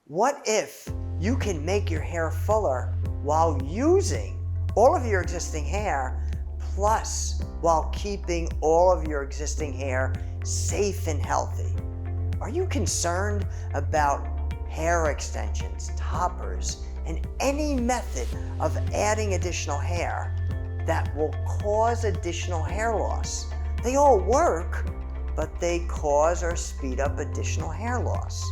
What if you can make your hair fuller while using all of your existing hair, plus while keeping all of your existing hair safe and healthy? Are you concerned about hair extensions, toppers, and any method of adding additional hair that will cause additional hair loss? They all work, but they cause or speed up additional hair loss.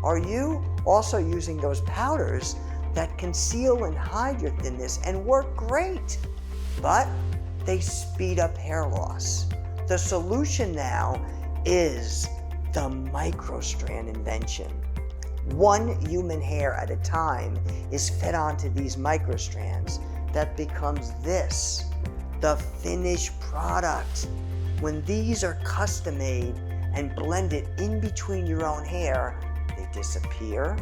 Are you also using those powders that conceal and hide your thinness and work great, but they speed up hair loss? The solution now is the microstrand invention. One human hair at a time is fed onto these microstrands that becomes this, the finished product. When these are custom made and blended in between your own hair, they disappear.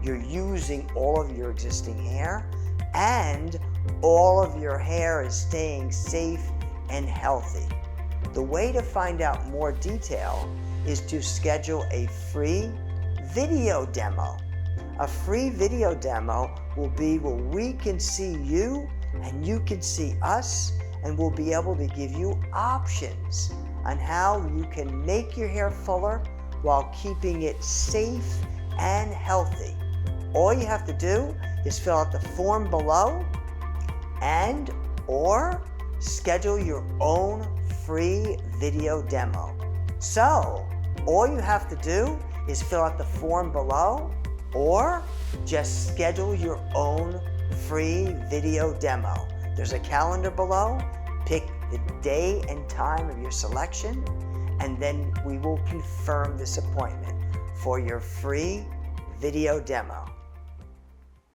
You're using all of your existing hair, and all of your hair is staying safe and healthy. The way to find out more detail is to schedule a free video demo. A free video demo will be where we can see you and you can see us, and we'll be able to give you options on how you can make your hair fuller while keeping it safe and healthy. All you have to do is fill out the form below and or schedule your own free video demo. So all you have to do is fill out the form below or just schedule your own free video demo. There's a calendar below. Pick the day and time of your selection, and then we will confirm this appointment for your free video demo.